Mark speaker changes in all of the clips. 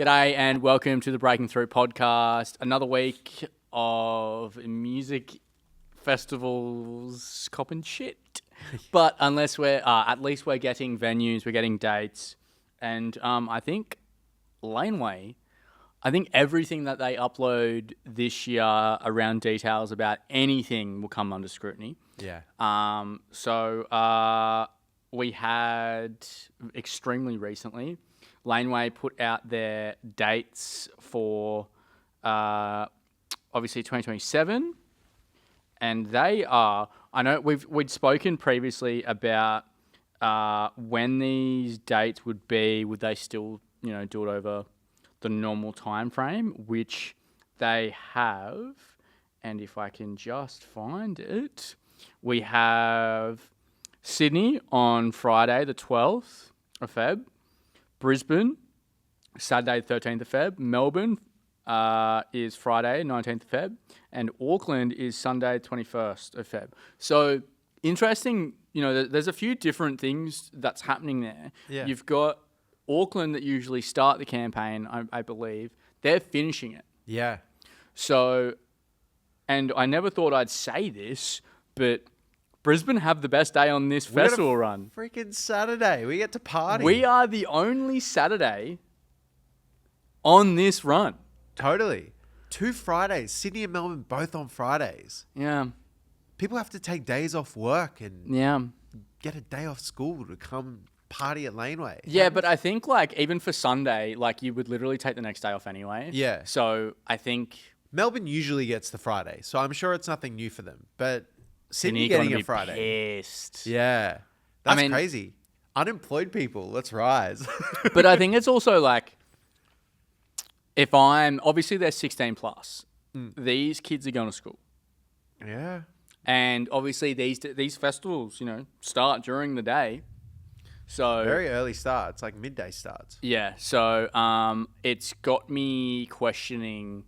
Speaker 1: G'day and welcome to the Breaking Through podcast. Another week of music festivals, copping shit. But unless we're, at least we're getting venues, we're getting dates. And I think Laneway, I think everything that they upload this year around details about anything will come under scrutiny.
Speaker 2: Yeah.
Speaker 1: So we had extremely recently, Laneway put out their dates for obviously 2027, and they are. I know we'd spoken previously about when these dates would be. Would they still do it over the normal time frame, which they have? And if I can just find it, we have Sydney on Friday the 12th of Feb. Brisbane, Saturday, 13th of Feb. Melbourne is Friday, 19th of Feb. And Auckland is Sunday, 21st of Feb. So, interesting, there's a few different things that's happening there.
Speaker 2: Yeah.
Speaker 1: You've got Auckland that usually start the campaign, I believe. They're finishing it.
Speaker 2: Yeah.
Speaker 1: So, and I never thought I'd say this, but Brisbane have the best day on this festival run.
Speaker 2: Freaking Saturday. We get to party.
Speaker 1: We are the only Saturday on this run.
Speaker 2: Totally. 2 Fridays. Sydney and Melbourne both on Fridays.
Speaker 1: Yeah.
Speaker 2: People have to take days off work and get a day off school to come party at Laneway.
Speaker 1: Yeah, but I think even for Sunday, you would literally take the next day off anyway.
Speaker 2: Yeah.
Speaker 1: So I think
Speaker 2: Melbourne usually gets the Friday, so I'm sure it's nothing new for them. But Sydney getting a Friday.
Speaker 1: Pissed.
Speaker 2: Yeah. That's crazy. Unemployed people, let's rise.
Speaker 1: But I think it's also if obviously they're 16 plus, these kids are going to school.
Speaker 2: Yeah.
Speaker 1: And obviously these festivals, start during the day. So
Speaker 2: very early start. It's like midday starts.
Speaker 1: Yeah. So it's got me questioning,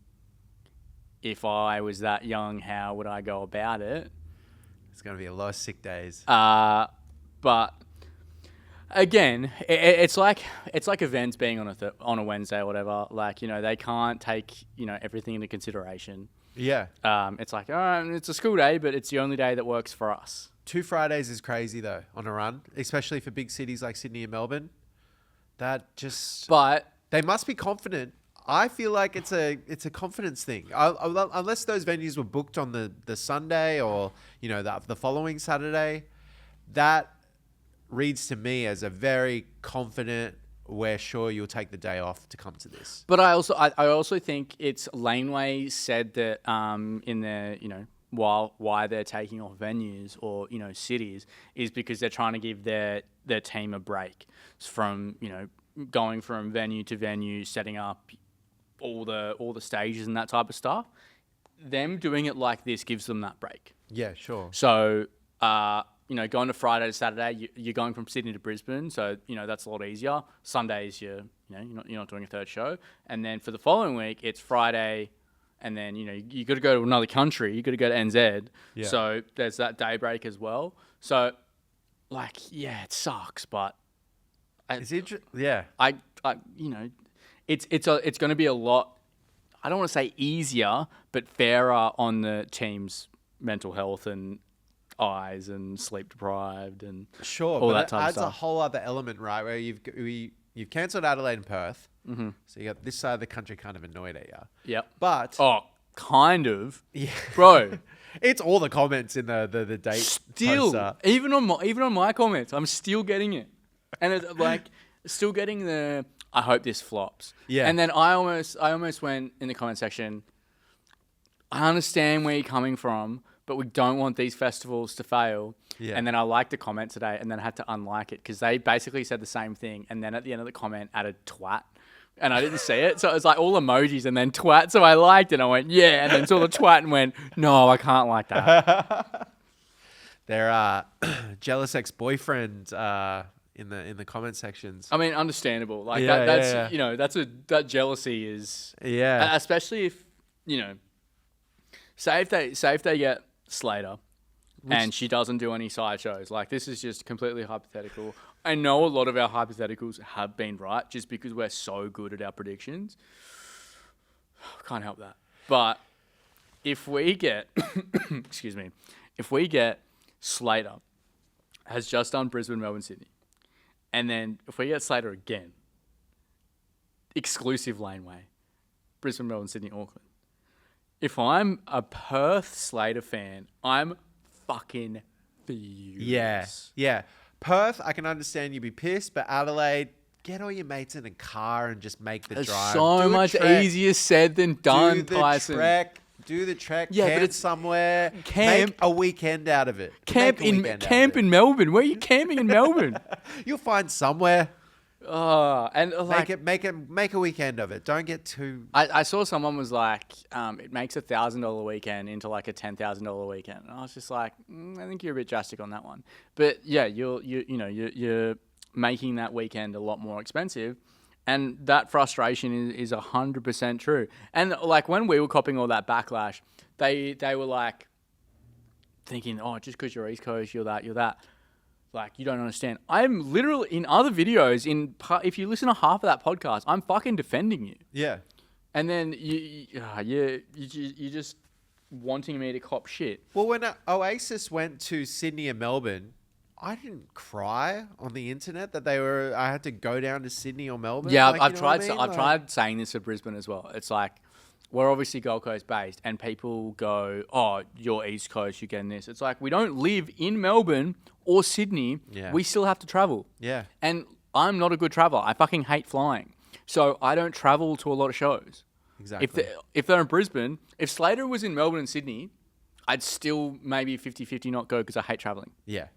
Speaker 1: if I was that young, how would I go about it?
Speaker 2: It's going to be a lot of sick days.
Speaker 1: But again, it's like events being on a Wednesday or whatever. They can't take everything into consideration.
Speaker 2: Yeah.
Speaker 1: It's all right, it's a school day, but it's the only day that works for us.
Speaker 2: 2 Fridays is crazy though on a run, especially for big cities like Sydney and Melbourne. But they must be confident. I feel like it's a confidence thing. Unless those venues were booked on the Sunday or the following Saturday, that reads to me as a very confident. We're sure you'll take the day off to come to this.
Speaker 1: But I also think it's Laneway said that in their why they're taking off venues or cities is because they're trying to give their team a break from going from venue to venue, setting up all the stages and that type of stuff. Them doing it like this gives them that break.
Speaker 2: Yeah, sure.
Speaker 1: So, going to Friday to Saturday, you're going from Sydney to Brisbane, so that's a lot easier. Sundays, you're not doing a third show, and then for the following week, it's Friday, and then you got to go to another country. You got to go to NZ. Yeah. So there's that day break as well. So, it sucks, but
Speaker 2: it's interesting.
Speaker 1: It's going to be a lot, I don't want to say easier, but fairer on the team's mental health and eyes and sleep deprived and all that type of stuff.
Speaker 2: It adds a whole other element, right? Where you've cancelled Adelaide and Perth. Mm-hmm. So you got this side of the country kind of annoyed at you.
Speaker 1: Yep.
Speaker 2: But
Speaker 1: kind of.
Speaker 2: Yeah.
Speaker 1: Bro.
Speaker 2: It's all the comments in the date.
Speaker 1: Still,
Speaker 2: poster.
Speaker 1: even on my comments, I'm still getting it. And it's still getting the I hope this flops.
Speaker 2: Yeah.
Speaker 1: And then I almost went in the comment section, I understand where you're coming from, but we don't want these festivals to fail. Yeah. And then I liked the comment today and then I had to unlike it because they basically said the same thing. And then at the end of the comment added twat. And I didn't see it. So it was all emojis and then twat. So I liked it. And I went, yeah. And then saw the twat and went, no, I can't like that.
Speaker 2: There are jealous ex-boyfriend in the comment sections.
Speaker 1: I mean, understandable. That jealousy is, especially if, say if they get Slater and she doesn't do any side shows. This is just completely hypothetical. I know a lot of our hypotheticals have been right just because we're so good at our predictions. Can't help that. But if we get, excuse me, if we get Slater has just done Brisbane, Melbourne, Sydney, and then if we get Slater again, exclusive Laneway, Brisbane, Melbourne, Sydney, Auckland. If I'm a Perth Slater fan, I'm fucking furious.
Speaker 2: Yeah. Perth, I can understand you'd be pissed, but Adelaide, get all your mates in a car and just make the
Speaker 1: It's
Speaker 2: drive.
Speaker 1: so much easier said than done, Tyson.
Speaker 2: Do the trek.
Speaker 1: Yeah,
Speaker 2: camp
Speaker 1: but it's
Speaker 2: somewhere.
Speaker 1: camp.
Speaker 2: Make a weekend out of it.
Speaker 1: Camp in Melbourne. Where are you camping in Melbourne?
Speaker 2: You'll find somewhere.
Speaker 1: And like
Speaker 2: Make a weekend of it. Don't get too.
Speaker 1: I saw someone was like, it makes $1,000 weekend into like a $10,000 weekend, and I was just like, I think you're a bit drastic on that one. But yeah, you're making that weekend a lot more expensive, and that frustration is 100% true. And like when we were copying all that backlash, they were like thinking, oh, just because you're East Coast, you're that. Like, you don't understand. I'm literally, in other videos, if you listen to half of that podcast, I'm fucking defending you.
Speaker 2: Yeah.
Speaker 1: And then you're just wanting me to cop shit.
Speaker 2: Well, when Oasis went to Sydney and Melbourne, I didn't cry on the internet that I had to go down to Sydney or Melbourne.
Speaker 1: Yeah,
Speaker 2: Like,
Speaker 1: I've tried saying this for Brisbane as well. It's like, we're obviously Gold Coast based, and people go, oh, you're East Coast, you're getting this. It's like, we don't live in Melbourne or Sydney.
Speaker 2: Yeah.
Speaker 1: We still have to travel.
Speaker 2: Yeah.
Speaker 1: And I'm not a good traveler. I fucking hate flying. So I don't travel to a lot of shows.
Speaker 2: Exactly.
Speaker 1: If they're in Brisbane, if Slater was in Melbourne and Sydney, I'd still maybe 50-50 not go because I hate traveling.
Speaker 2: Yeah.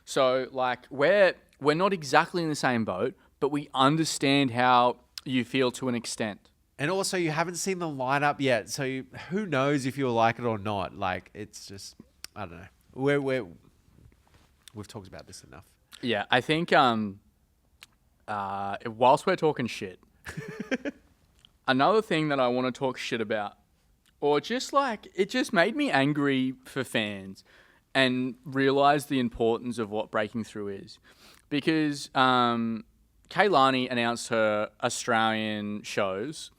Speaker 1: So like we're not exactly in the same boat, but we understand how you feel to an extent.
Speaker 2: And also, you haven't seen the lineup yet, so who knows if you'll like it or not. Like, it's just, I don't know. We've talked about this enough.
Speaker 1: Yeah, I think whilst we're talking shit, another thing that I want to talk shit about, or just like, it just made me angry for fans and realize the importance of what breaking through is. Because Kehlani announced her Australian shows.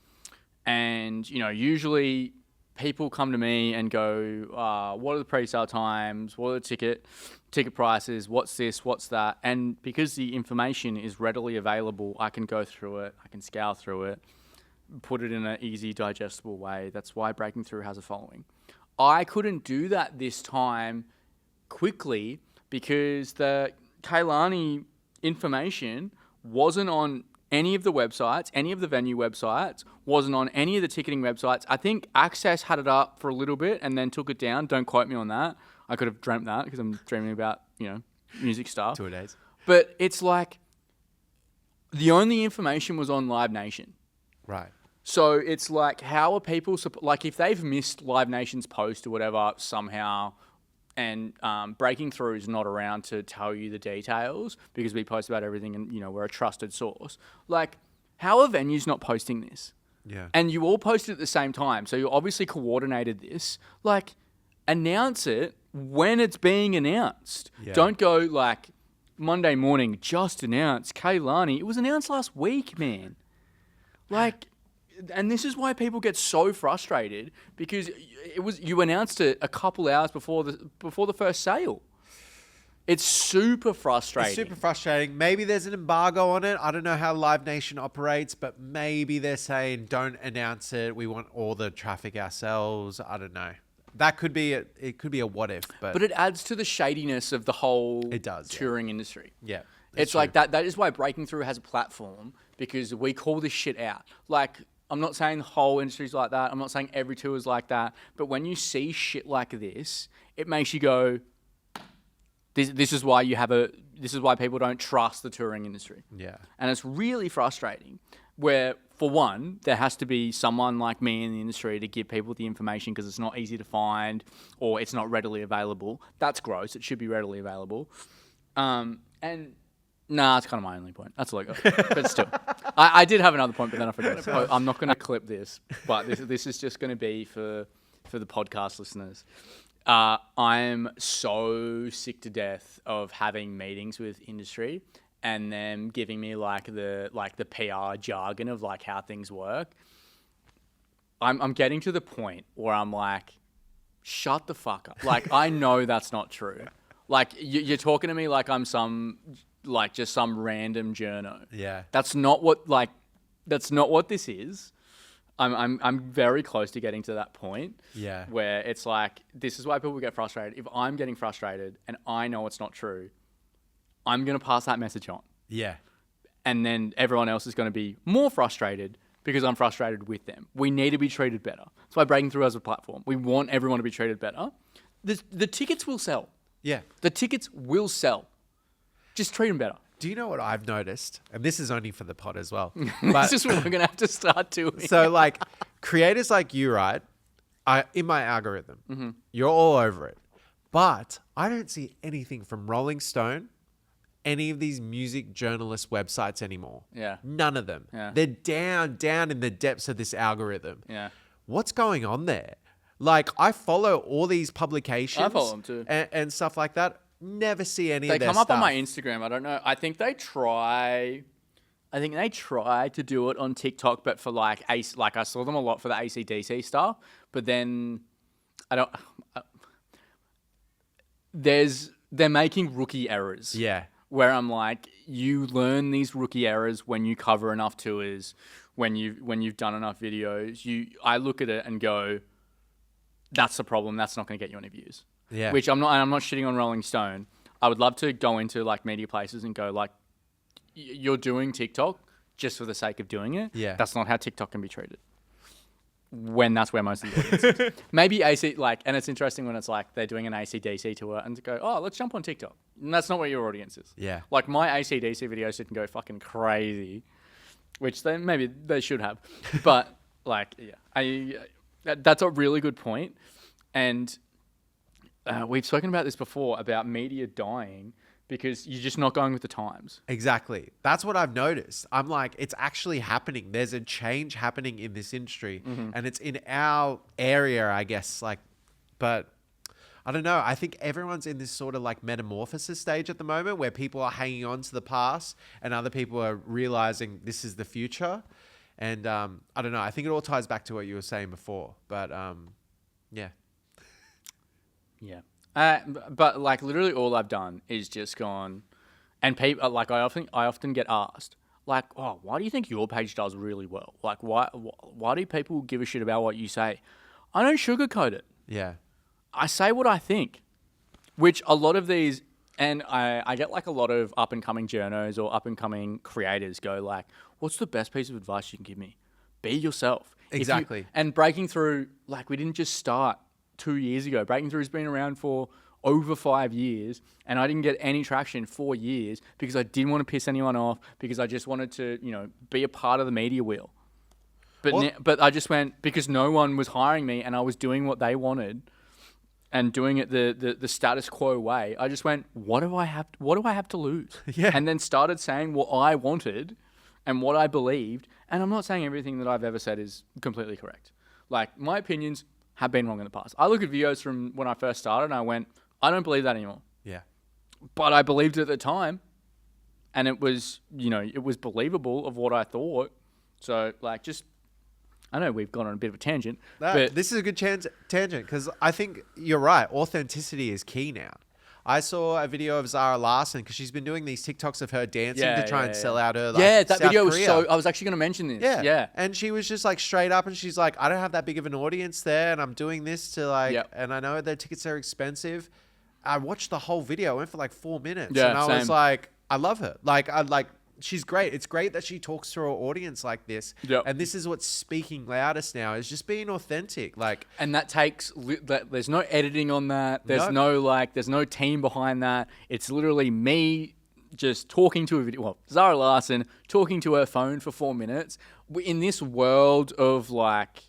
Speaker 1: And, usually people come to me and go, what are the pre-sale times? What are the ticket prices? What's this? What's that? And because the information is readily available, I can go through it. I can scour through it, put it in an easy, digestible way. That's why Breaking Through has a following. I couldn't do that this time quickly because the Kehlani information wasn't on any of the websites, any of the venue websites, wasn't on any of the ticketing websites. I think Access had it up for a little bit and then took it down. Don't quote me on that. I could have dreamt that because I'm dreaming about, music stuff.
Speaker 2: 2 days.
Speaker 1: But it's like the only information was on Live Nation.
Speaker 2: Right.
Speaker 1: So it's like, how are people, like if they've missed Live Nation's post or whatever somehow, and Breaking Through is not around to tell you the details because we post about everything and, we're a trusted source. Like, how are venues not posting this?
Speaker 2: Yeah.
Speaker 1: And you all posted at the same time. So you obviously coordinated this. Like, announce it when it's being announced.
Speaker 2: Yeah.
Speaker 1: Don't go like Monday morning, just announced Kehlani. It was announced last week, man. Like... And this is why people get so frustrated because you announced it a couple hours before the first sale. It's super frustrating.
Speaker 2: Maybe there's an embargo on it. I don't know how Live Nation operates, but maybe they're saying don't announce it. We want all the traffic ourselves. I don't know. That could be it could be a what if, but
Speaker 1: it adds to the shadiness of the whole touring industry.
Speaker 2: Yeah.
Speaker 1: It's like that is why Breaking Through has a platform because we call this shit out. Like, I'm not saying the whole industry's like that. I'm not saying every tour is like that. But when you see shit like this, it makes you go, this is why people don't trust the touring industry.
Speaker 2: Yeah.
Speaker 1: And it's really frustrating where, for one, there has to be someone like me in the industry to give people the information because it's not easy to find or it's not readily available. That's gross. It should be readily available. Nah, that's kind of my only point. That's all I got. But still, I did have another point, but then I forgot it. I'm not going to clip this, but this is just going to be for the podcast listeners. I'm so sick to death of having meetings with industry and them giving me like the PR jargon of like how things work, I'm getting to the point where I'm like, shut the fuck up. Like, I know that's not true. Like, you're talking to me like I'm just some random journo.
Speaker 2: Yeah.
Speaker 1: That's not what this is. I'm very close to getting to that point.
Speaker 2: Yeah.
Speaker 1: Where it's like, this is why people get frustrated. If I'm getting frustrated and I know it's not true, I'm going to pass that message on.
Speaker 2: Yeah.
Speaker 1: And then everyone else is going to be more frustrated because I'm frustrated with them. We need to be treated better. That's why Breaking Through as a platform. We want everyone to be treated better. The tickets will sell.
Speaker 2: Yeah.
Speaker 1: The tickets will sell. Just treat them better.
Speaker 2: Do you know what I've noticed? And this is only for the pod as well.
Speaker 1: This is what we're going to have to start doing.
Speaker 2: So, like, creators like you, right? In my algorithm, you're all over it. But I don't see anything from Rolling Stone, any of these music journalist websites anymore.
Speaker 1: Yeah.
Speaker 2: None of them.
Speaker 1: Yeah.
Speaker 2: They're down in the depths of this algorithm.
Speaker 1: Yeah.
Speaker 2: What's going on there? Like, I follow all these publications.
Speaker 1: I follow them too.
Speaker 2: And stuff like that. Never see any
Speaker 1: They
Speaker 2: of their
Speaker 1: come
Speaker 2: stuff.
Speaker 1: up on my Instagram. I don't know. I think they try to do it on TikTok, but for like I saw them a lot for the AC/DC stuff. But then they're making rookie errors.
Speaker 2: Yeah.
Speaker 1: Where I'm like, you learn these rookie errors when you cover enough tours, when you've done enough videos. I look at it and go, that's the problem. That's not going to get you any views.
Speaker 2: Yeah.
Speaker 1: Which I'm not shitting on Rolling Stone. I would love to go into like media places and go like, you're doing TikTok just for the sake of doing it.
Speaker 2: Yeah.
Speaker 1: That's not how TikTok can be treated. When that's where most of the audience is. Maybe AC, like, and it's interesting when it's like they're doing an AC/DC tour and to go, oh, let's jump on TikTok. And that's not where your audience is.
Speaker 2: Yeah.
Speaker 1: Like my AC/DC videos didn't go fucking crazy, which maybe they should have. But like, yeah, that's a really good point. And we've spoken about this before about media dying because you're just not going with the times.
Speaker 2: Exactly. That's what I've noticed. I'm like, it's actually happening. There's a change happening in this industry and it's in our area, I guess. Like, but I don't know. I think everyone's in this sort of like metamorphosis stage at the moment where people are hanging on to the past and other people are realizing this is the future. And I don't know. I think it all ties back to what you were saying before. But yeah.
Speaker 1: Yeah. But like literally all I've done is just gone, and people like I often get asked like, oh, why do you think your page does really well? Like why do people give a shit about what you say? I don't sugarcoat it.
Speaker 2: Yeah.
Speaker 1: I say what I think, which a lot of these, and I get like a lot of up and coming journos or up and coming creators go like, what's the best piece of advice you can give me? Be yourself.
Speaker 2: Exactly.
Speaker 1: And Breaking Through, like we didn't just start 2 years ago. Breaking Through has been around for over 5 years, and I didn't get any traction 4 years because I didn't want to piss anyone off, because I just wanted to, be a part of the media wheel. But I just went, because no one was hiring me and I was doing what they wanted and doing it the status quo way. I just went, what do I have to lose?
Speaker 2: Yeah.
Speaker 1: And then started saying what I wanted and what I believed. And I'm not saying everything that I've ever said is completely correct. Like, my opinions have been wrong in the past. I look at videos from when I first started and I went, I don't believe that anymore.
Speaker 2: Yeah.
Speaker 1: But I believed it at the time, and it was, it was believable of what I thought. So like, I know we've gone on a bit of a tangent, but
Speaker 2: this is a good tangent because I think you're right. Authenticity is key now. I saw a video of Zara Larsson because she's been doing these TikToks of her dancing to try and sell out her
Speaker 1: that
Speaker 2: South
Speaker 1: video
Speaker 2: Korea.
Speaker 1: was so. I was actually going to mention this. Yeah.
Speaker 2: And she was just like straight up, and she's like, I don't have that big of an audience there, and I'm doing this to like, and I know their tickets are expensive. I watched the whole video. It went for like 4 minutes, and I was like, I love her. She's great. It's great that she talks to her audience like this.
Speaker 1: Yep.
Speaker 2: And this is what's speaking loudest now, is just being authentic. Like,
Speaker 1: and that takes, there's no editing on that. There's there's no team behind that. It's literally me just talking to a video. Well, Zara Larsson talking to her phone for 4 minutes. In this world of like,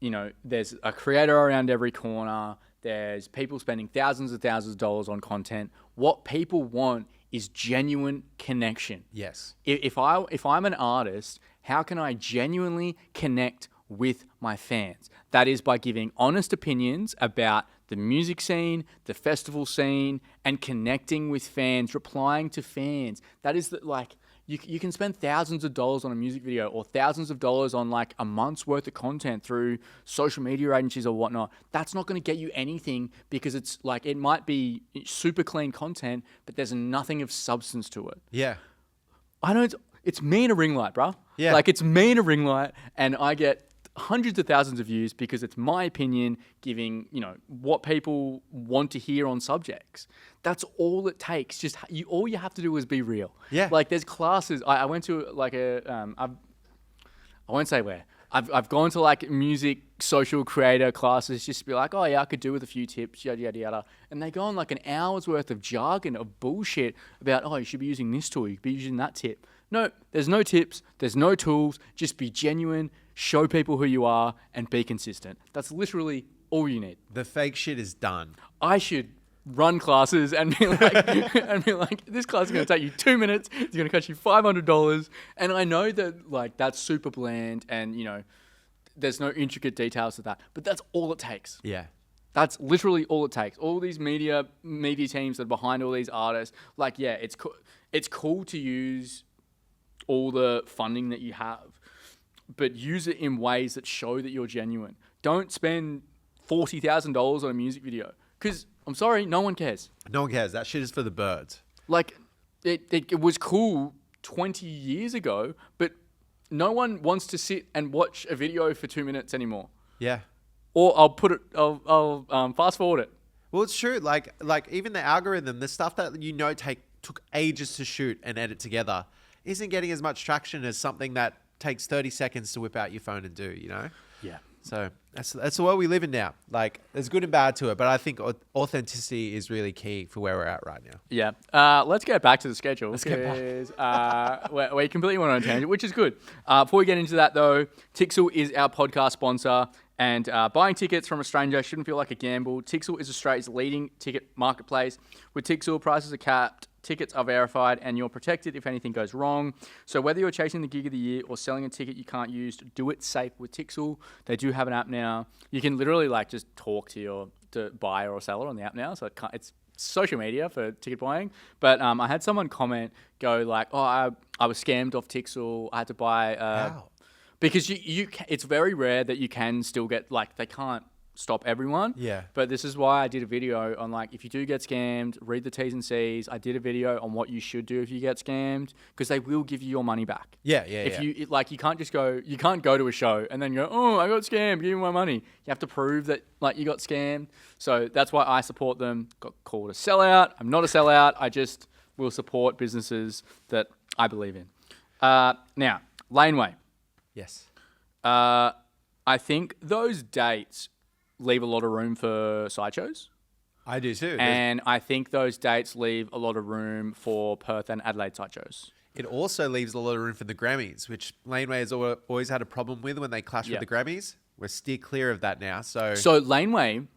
Speaker 1: there's a creator around every corner. There's people spending thousands of dollars on content. What people want is genuine connection.
Speaker 2: yes.
Speaker 1: If I'm an artist, how can I genuinely connect with my fans? That is by giving honest opinions about the music scene, the festival scene, and connecting with fans, replying to fans. That is like, you can spend thousands of dollars on a music video or thousands of dollars on like a month's worth of content through social media agencies or whatnot. That's not going to get you anything because it's like, it might be super clean content, but there's nothing of substance to it.
Speaker 2: Yeah.
Speaker 1: It's me and a ring light, bro.
Speaker 2: Yeah.
Speaker 1: Like, it's me and a ring light, and I get hundreds of thousands of views because it's my opinion giving, what people want to hear on subjects. That's all it takes. Just all you have to do is be real.
Speaker 2: Yeah.
Speaker 1: Like, there's classes. I went to like I won't say where. I've gone to like music social creator classes just to be like, oh yeah, I could do with a few tips, yada, yada, yada. And they go on like an hour's worth of jargon of bullshit about, oh, you should be using this tool, you should be using that tip. No, there's no tips, there's no tools, just be genuine, show people who you are, and be consistent. That's literally all you need.
Speaker 2: The fake shit is done.
Speaker 1: I should run classes and be like, this class is going to take you 2 minutes. It's going to cost you $500. And I know that like that's super bland and, there's no intricate details to that, but that's all it takes.
Speaker 2: Yeah.
Speaker 1: That's literally all it takes. All these media teams that are behind all these artists, like, yeah, it's cool to use all the funding that you have, but use it in ways that show that you're genuine. Don't spend $40,000 on a music video because, I'm sorry, no one cares.
Speaker 2: No one cares. That shit is for the birds.
Speaker 1: Like, it was cool 20 years ago, but no one wants to sit and watch a video for 2 minutes anymore.
Speaker 2: Yeah.
Speaker 1: Or I'll fast forward it.
Speaker 2: Well, it's true. Like even the algorithm, the stuff that took ages to shoot and edit together, isn't getting as much traction as something that takes 30 seconds to whip out your phone and do.
Speaker 1: Yeah.
Speaker 2: So that's the world we live in now. Like, there's good and bad to it, but I think authenticity is really key for where we're at right now.
Speaker 1: Yeah. Let's get back to the schedule.
Speaker 2: Let's get back.
Speaker 1: We completely went on a tangent, which is good. Before we get into that, though, Tixel is our podcast sponsor, and buying tickets from a stranger shouldn't feel like a gamble. Tixel is Australia's leading ticket marketplace. With Tixel, prices are capped, tickets are verified, and you're protected if anything goes wrong. So whether you're chasing the gig of the year or selling a ticket you can't use, do it safe with Tixel. They do have an app now. You can literally like just talk to your buyer or seller on the app now. So it's social media for ticket buying. But I had someone go like, oh, I was scammed off Tixel. I had to buy...
Speaker 2: How?
Speaker 1: Because it's very rare that you can still get, like, they can't stop everyone.
Speaker 2: Yeah.
Speaker 1: But this is why I did a video on, like, if you do get scammed, read the T's and C's. I did a video on what you should do if you get scammed, because they will give you your money back.
Speaker 2: Yeah.
Speaker 1: You can't go to a show and then go, oh, I got scammed, give me my money. You have to prove that, like, you got scammed. So that's why I support them. Got called a sellout. I'm not a sellout. I just will support businesses that I believe in. Now, Laneway.
Speaker 2: Yes.
Speaker 1: I think those dates leave a lot of room for sideshows.
Speaker 2: I do too.
Speaker 1: And I think those dates leave a lot of room for Perth and Adelaide sideshows.
Speaker 2: It also leaves a lot of room for the Grammys, which Laneway has always had a problem with when they clash with the Grammys. We're steer clear of that now. So
Speaker 1: Laneway,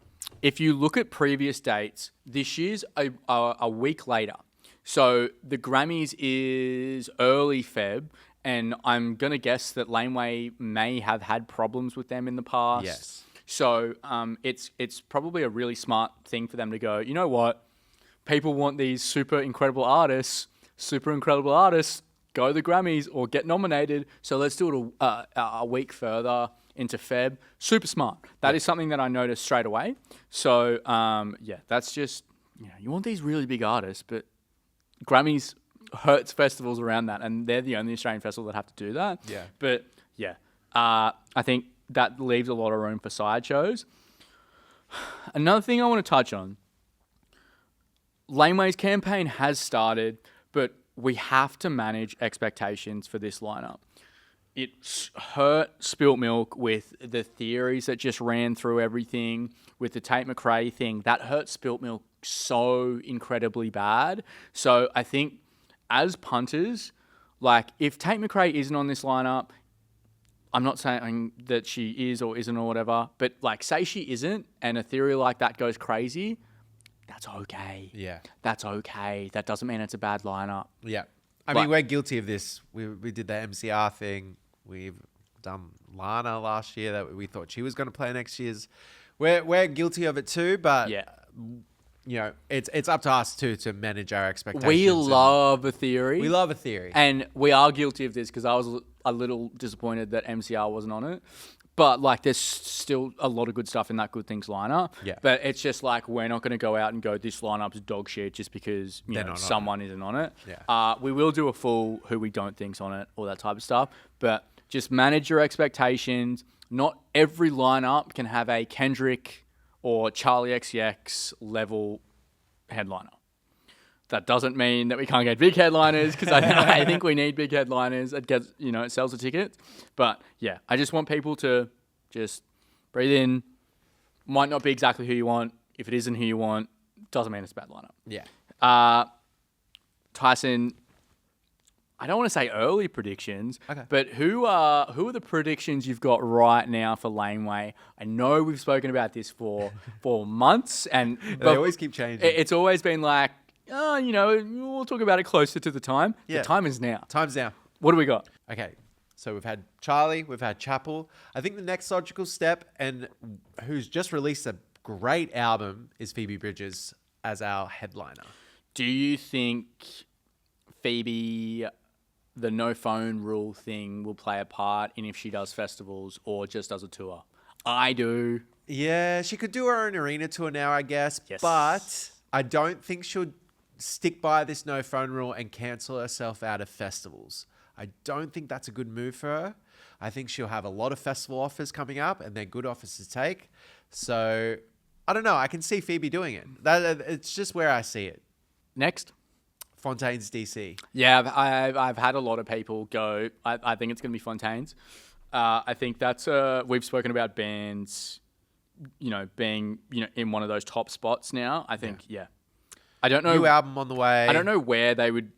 Speaker 1: if you look at previous dates, this year's a week later. So the Grammys is early Feb. And I'm going to guess that Laneway may have had problems with them in the past.
Speaker 2: Yes.
Speaker 1: So it's probably a really smart thing for them to go, you know what? People want these super incredible artists, go to the Grammys or get nominated. So let's do it a week further into Feb. Super smart. That is something that I noticed straight away. So, that's just, you want these really big artists, but Grammys hurts festivals around that, and they're the only Australian festival that have to do that.
Speaker 2: Yeah.
Speaker 1: But I think that leaves a lot of room for sideshows. Another thing I want to touch on, Laneway's campaign has started, but we have to manage expectations for this lineup. It hurt Spilt Milk with the theories that just ran through everything, with the Tate McRae thing. That hurt Spilt Milk so incredibly bad. So I think as punters, like, if Tate McRae isn't on this lineup, I'm not saying that she is or isn't or whatever, but like, say she isn't and a theory like that goes crazy, that's okay.
Speaker 2: Yeah.
Speaker 1: That's okay. That doesn't mean it's a bad lineup.
Speaker 2: Yeah. I mean, we're guilty of this. We did the MCR thing. We've done Lana last year that we thought she was going to play next year's. We're guilty of it too, but
Speaker 1: Yeah.
Speaker 2: you know, it's up to us too to manage our expectations.
Speaker 1: We love a theory.
Speaker 2: We love a theory.
Speaker 1: And we are guilty of this because I was a little disappointed that MCR wasn't on it. But, like, there's still a lot of good stuff in that Good Things lineup.
Speaker 2: Yeah.
Speaker 1: But it's just like we're not going to go out and go, this lineup's dog shit just because someone isn't on it.
Speaker 2: Yeah.
Speaker 1: We will do a full who we don't think's on it, all that type of stuff. But just manage your expectations. Not every lineup can have a Kendrick or Charlie XCX level headliner. That doesn't mean that we can't get big headliners because I think we need big headliners. It gets, it sells the tickets. But yeah, I just want people to just breathe in. Might not be exactly who you want. If it isn't who you want, doesn't mean it's a bad lineup.
Speaker 2: Yeah.
Speaker 1: Tyson, I don't want to say early predictions, but who are the predictions you've got right now for Laneway? I know we've spoken about this for months, and
Speaker 2: they always keep changing.
Speaker 1: It's always been like, we'll talk about it closer to the time.
Speaker 2: Yeah.
Speaker 1: The time is now.
Speaker 2: Time's now.
Speaker 1: What do we got?
Speaker 2: Okay. So we've had Charlie, we've had Chapel. I think the next logical step, and who's just released a great album, is Phoebe Bridgers as our headliner.
Speaker 1: Do you think Phoebe, the no phone rule thing, will play a part in if she does festivals or just does a tour? I do.
Speaker 2: Yeah, she could do her own arena tour now, I guess.
Speaker 1: Yes.
Speaker 2: But I don't think she'll stick by this no phone rule and cancel herself out of festivals. I don't think that's a good move for her. I think she'll have a lot of festival offers coming up and they're good offers to take. So I don't know. I can see Phoebe doing it. It's just where I see it.
Speaker 1: Next.
Speaker 2: Fontaines DC.
Speaker 1: Yeah, I've had a lot of people go, I think it's going to be Fontaines. I think that's, we've spoken about bands, being, in one of those top spots now. I think, yeah. I don't know.
Speaker 2: New album on the way.
Speaker 1: I don't know where they would,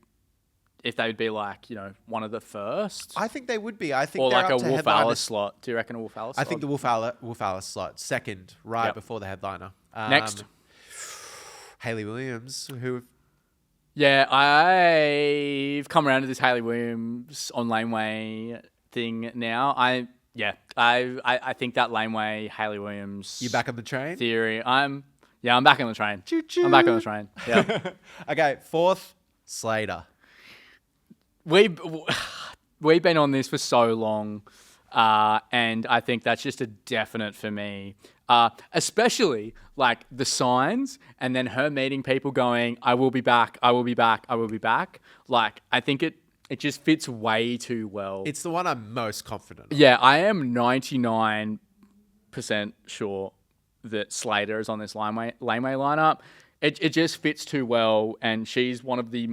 Speaker 1: if they would be like, one of the first.
Speaker 2: I think they would be. I think
Speaker 1: or
Speaker 2: they're
Speaker 1: like
Speaker 2: up
Speaker 1: a
Speaker 2: to
Speaker 1: Wolf
Speaker 2: headliners.
Speaker 1: Alice slot. Do you reckon a Wolf Alice slot?
Speaker 2: I think the Wolf Alice slot, second, right before the headliner.
Speaker 1: Next.
Speaker 2: Hayley Williams, who...
Speaker 1: Yeah, I've come around to this Hayley Williams on Laneway thing now. I think that Laneway, Hayley Williams...
Speaker 2: You back on the train?
Speaker 1: Theory. I'm back on the train.
Speaker 2: Choo-choo.
Speaker 1: I'm back on the train. Yeah.
Speaker 2: Okay, fourth, Slater.
Speaker 1: We've been on this for so long, and I think that's just a definite for me. Especially like the signs and then her meeting people going, I will be back, I will be back, I will be back. Like, I think it just fits way too well.
Speaker 2: It's the one I'm most confident of.
Speaker 1: Yeah, I am 99% sure that Slater is on this Laneway lineup. It just fits too well, and she's one of the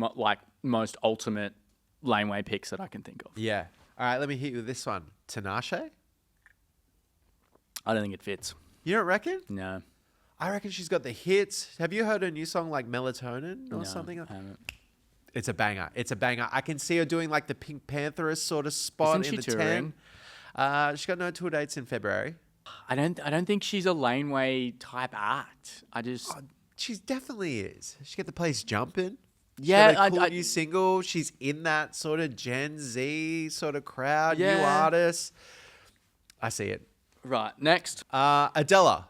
Speaker 1: most ultimate Laneway picks that I can think of.
Speaker 2: Yeah. All right, let me hit you with this one. Tinashe?
Speaker 1: I don't think it fits.
Speaker 2: You don't reckon?
Speaker 1: No.
Speaker 2: I reckon she's got the hits. Have you heard her new song like Melatonin or something?
Speaker 1: I haven't.
Speaker 2: It's a banger. It's a banger. I can see her doing like the Pink Pantherist sort of spot
Speaker 1: Isn't
Speaker 2: in
Speaker 1: she
Speaker 2: the
Speaker 1: touring?
Speaker 2: 10. She's got no tour dates in February.
Speaker 1: I don't think she's a Laneway type act.
Speaker 2: She definitely is. She get the place jumping.
Speaker 1: Yeah,
Speaker 2: got a cool new single. She's in that sort of Gen Z sort of crowd, new artist. I see it.
Speaker 1: Right, next.
Speaker 2: Adela.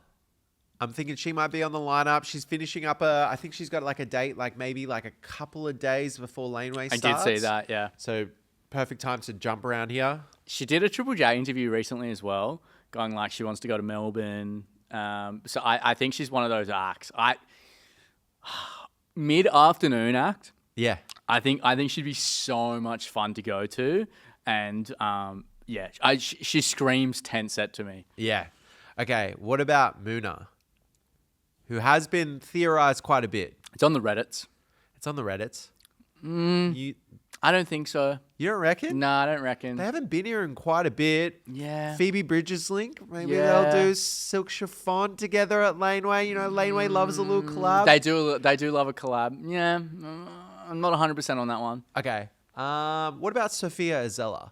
Speaker 2: I'm thinking she might be on the lineup. She's finishing up I think she's got like a date, like maybe like a couple of days before Laneway starts.
Speaker 1: I did see that, yeah.
Speaker 2: So perfect time to jump around here.
Speaker 1: She did a Triple J interview recently as well, going like she wants to go to Melbourne. So I think she's one of those acts. Mid-afternoon act.
Speaker 2: Yeah.
Speaker 1: I think she'd be so much fun to go to. And she screams 10 set to me.
Speaker 2: Yeah. Okay, what about Muna? Who has been theorized quite a bit.
Speaker 1: It's on the Reddits.
Speaker 2: It's on the Reddits.
Speaker 1: I don't think so.
Speaker 2: You don't reckon?
Speaker 1: No, I don't reckon.
Speaker 2: They haven't been here in quite a bit.
Speaker 1: Yeah.
Speaker 2: Phoebe Bridgers link. Maybe they'll do Silk Chiffon together at Laneway. Laneway loves a little collab.
Speaker 1: They do love a collab. Yeah. I'm not 100% on that one.
Speaker 2: Okay. What about Sophia Azella?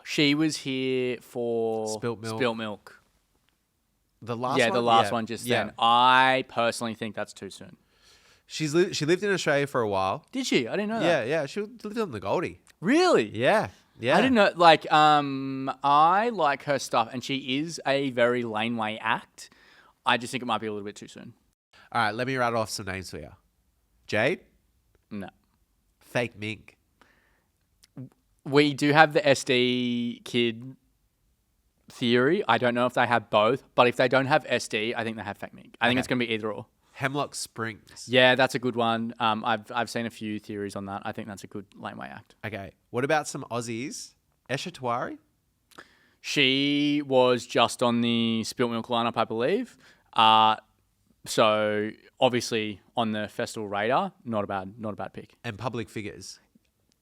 Speaker 1: She was here for
Speaker 2: Spilt Milk.
Speaker 1: The
Speaker 2: last one?
Speaker 1: The last one just then. I personally think that's too soon.
Speaker 2: She lived in Australia for a while.
Speaker 1: Did she? I didn't know that.
Speaker 2: Yeah. She lived on the Goldie.
Speaker 1: Really?
Speaker 2: Yeah. Yeah.
Speaker 1: I didn't know. Like, I like her stuff, and she is a very Laneway act. I just think it might be a little bit too soon.
Speaker 2: All right, let me rattle off some names for you. Jade,
Speaker 1: No.
Speaker 2: fake Mink.
Speaker 1: We do have the SD kid theory. I don't know if they have both, but if they don't have SD, I think they have fake mink. I think it's going to be either or.
Speaker 2: Hemlock Springs.
Speaker 1: Yeah, that's a good one. I've seen a few theories on that. I think that's a good Laneway act.
Speaker 2: Okay. What about some Aussies? Esha Tawari?
Speaker 1: She was just on the Spilt Milk lineup, I believe. So obviously on the festival radar, not a bad pick.
Speaker 2: And Public Figures.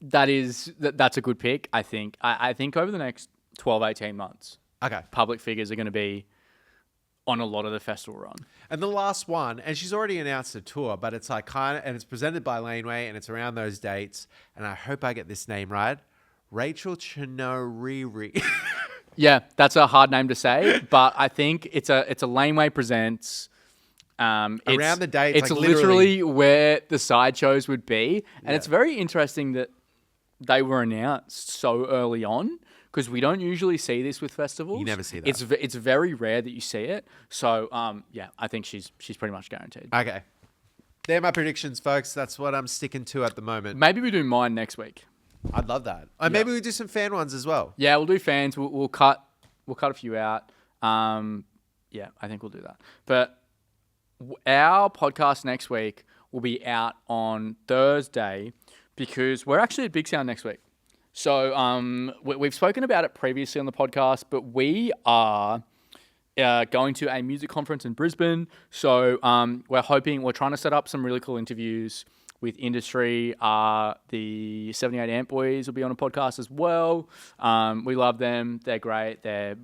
Speaker 1: That's a good pick. I think over the next 12, 18 months,
Speaker 2: Okay.
Speaker 1: Public Figures are going to be on a lot of the festival run.
Speaker 2: And the last one, and she's already announced a tour, but it's like and it's presented by Laneway, and it's around those dates. And I hope I get this name right. Rachel Chinoriri.
Speaker 1: Yeah, that's a hard name to say, but I think it's a Laneway presents.
Speaker 2: Around the dates,
Speaker 1: it's
Speaker 2: like
Speaker 1: literally where the sideshows would be, and it's very interesting that they were announced so early on. Because we don't usually see this with festivals.
Speaker 2: You never see that.
Speaker 1: It's very rare that you see it. So, I think she's pretty much guaranteed.
Speaker 2: Okay. They're my predictions, folks. That's what I'm sticking to at the moment.
Speaker 1: Maybe we do mine next week.
Speaker 2: I'd love that. Maybe we do some fan ones as well.
Speaker 1: Yeah, we'll do fans. We'll cut a few out. I think we'll do that. But our podcast next week will be out on Thursday because we're actually at Big Sound next week. So we've spoken about it previously on the podcast, but we are going to a music conference in Brisbane. So we're trying to set up some really cool interviews with industry. The 78 Amp Boys will be on a podcast as well. We love them. They're great. They're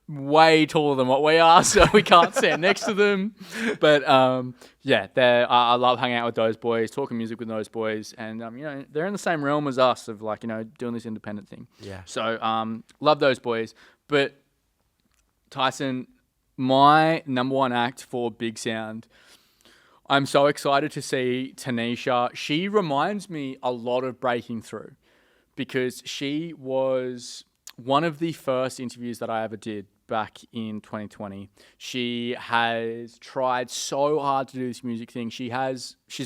Speaker 1: way taller than what we are, so we can't stand next to them. But I love hanging out with those boys, talking music with those boys, and they're in the same realm as us of doing this independent thing.
Speaker 2: Yeah.
Speaker 1: So love those boys. But Tyson, my number one act for Big Sound, I'm so excited to see Tanisha. She reminds me a lot of Breaking Through because she was one of the first interviews that I ever did back in 2020. She has tried so hard to do this music thing. She's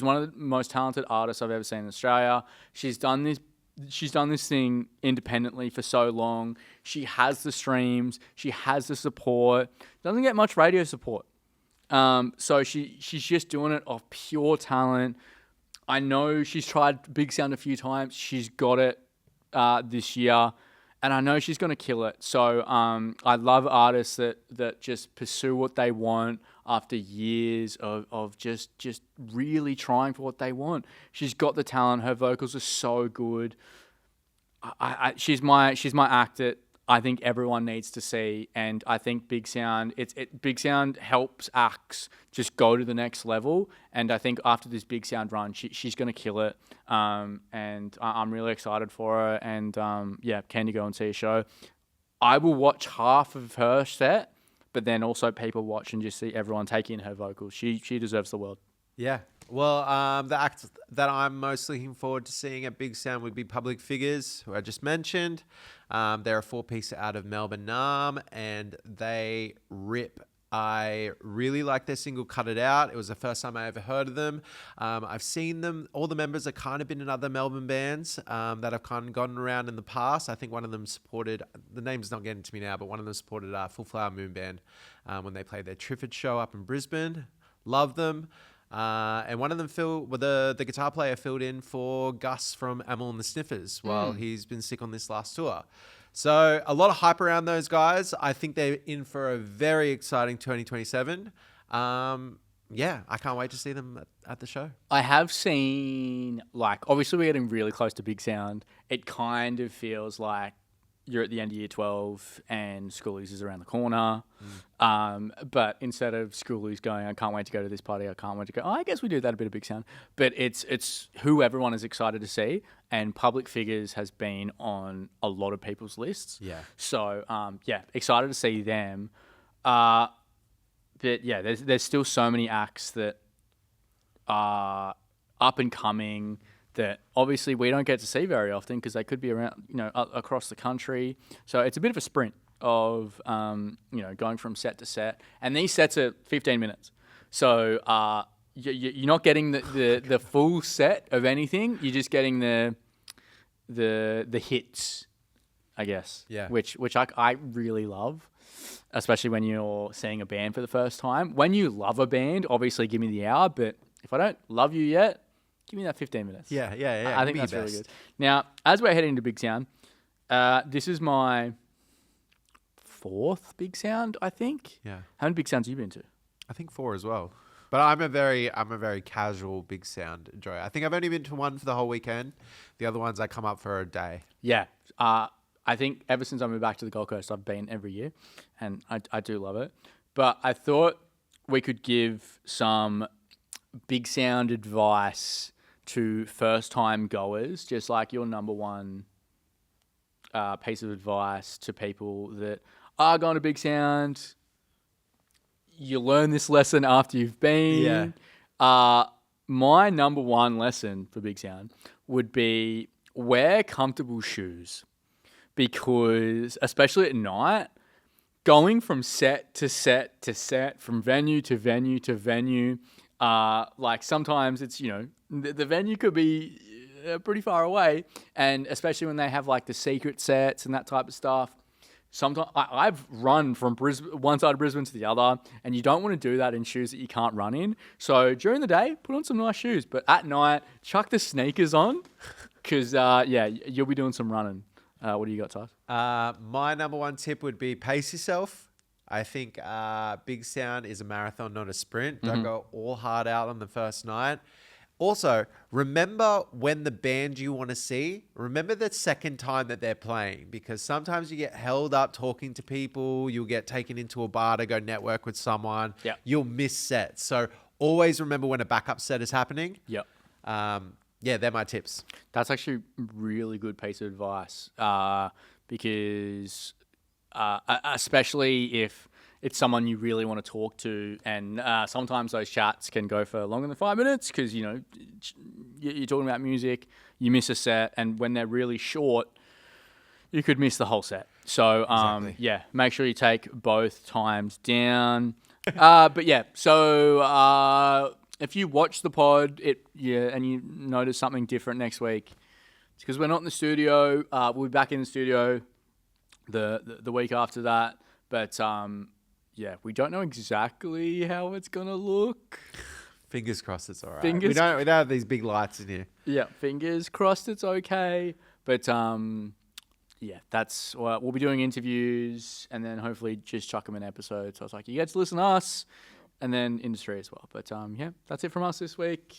Speaker 1: one of the most talented artists I've ever seen in Australia. She's done this thing independently for so long. She has the streams. She has the support. Doesn't get much radio support. So she's just doing it off pure talent. I know she's tried Big Sound a few times. She's got it this year. And I know she's going to kill it. So I love artists that just pursue what they want after years of just really trying for what they want. She's got the talent. Her vocals are so good. She's my act that I think everyone needs to see. And I think Big Sound, Big Sound helps acts just go to the next level. And I think after this Big Sound run, she's going to kill it. And I'm really excited for her. And can you go and see a show? I will watch half of her set, but then also people watch and just see everyone take in her vocals. She deserves the world.
Speaker 2: Yeah. Well, the act that I'm most looking forward to seeing at Big Sound would be Public Figures, who I just mentioned. They're a 4-piece out of Melbourne, Nam, and they rip. I really like their single Cut It Out. It was the first time I ever heard of them. I've seen them. All the members have kind of been in other Melbourne bands that have kind of gotten around in the past. I think one of them supported, the name's not getting to me now, but one of them supported Full Flower Moon Band when they played their Triffid show up in Brisbane. Love them. And one of them the guitar player filled in for Gus from Amel and the Sniffers while he's been sick on this last tour. So a lot of hype around those guys. I think they're in for a very exciting 2027. I can't wait to see them at the show.
Speaker 1: I have seen, obviously we're getting really close to Big Sound. It kind of feels like you're at the end of year 12 and schoolies is around the corner. But instead of schoolies going, I can't wait to go to this party, I can't wait to go, I guess we do that a bit of Big Sound. But it's who everyone is excited to see. And Public Figures has been on a lot of people's lists.
Speaker 2: Yeah.
Speaker 1: So, excited to see them. But yeah, there's still so many acts that are up and coming that obviously we don't get to see very often because they could be around, across the country. So it's a bit of a sprint of, going from set to set. And these sets are 15 minutes. So you're not getting the full set of anything. You're just getting the hits, I guess.
Speaker 2: Yeah.
Speaker 1: Which I really love, especially when you're seeing a band for the first time. When you love a band, obviously give me the hour. But if I don't love you yet, give me that 15 minutes.
Speaker 2: Yeah.
Speaker 1: I think that's really good. Now, as we're heading to Big Sound, this is my 4th Big Sound, I think.
Speaker 2: Yeah.
Speaker 1: How many Big Sounds have you been to?
Speaker 2: I think 4 as well. But I'm a very casual Big Sound enjoyer. I think I've only been to one for the whole weekend. The other ones I come up for a day.
Speaker 1: Yeah. I think ever since I moved back to the Gold Coast, I've been every year, and I do love it. But I thought we could give some Big Sound advice to first-time goers, just like your number one piece of advice to people that are going to Big Sound. You learn this lesson after you've been.
Speaker 2: Yeah.
Speaker 1: My number one lesson for Big Sound would be wear comfortable shoes, because especially at night, going from set to set to set, from venue to venue to venue, like sometimes it's, the venue could be pretty far away, and especially when they have like the secret sets and that type of stuff. Sometimes I've run from one side of Brisbane to the other, and you don't want to do that in shoes that you can't run in. So during the day, put on some nice shoes, but at night, chuck the sneakers on, because you'll be doing some running. What do you got, Tyson?
Speaker 2: My number one tip would be pace yourself. I think Big Sound is a marathon, not a sprint. Don't go all hard out on the first night. Also, remember when the band you want to see, remember the second time that they're playing, because sometimes you get held up talking to people. You'll get taken into a bar to go network with someone.
Speaker 1: Yeah.
Speaker 2: You'll miss sets. So always remember when a backup set is happening.
Speaker 1: Yep.
Speaker 2: They're my tips.
Speaker 1: That's actually really good piece of advice, because especially if it's someone you really want to talk to, and sometimes those chats can go for longer than 5 minutes because, you're talking about music, you miss a set, and when they're really short, you could miss the whole set. So,
Speaker 2: Exactly.
Speaker 1: make sure you take both times down. So if you watch the pod and you notice something different next week, it's because we're not in the studio. We'll be back in the studio the week after that. But we don't know exactly how it's gonna look.
Speaker 2: Fingers crossed it's all right.
Speaker 1: Fingers-
Speaker 2: We don't have these big lights in here.
Speaker 1: Yeah, fingers crossed it's okay. But that's we'll be doing interviews and then hopefully just chuck them in episodes. So it's like you get to listen to us and then industry as well. But that's it from us this week.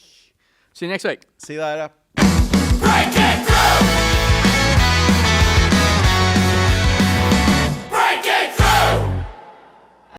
Speaker 1: See you next week.
Speaker 2: See you later.
Speaker 3: Break it!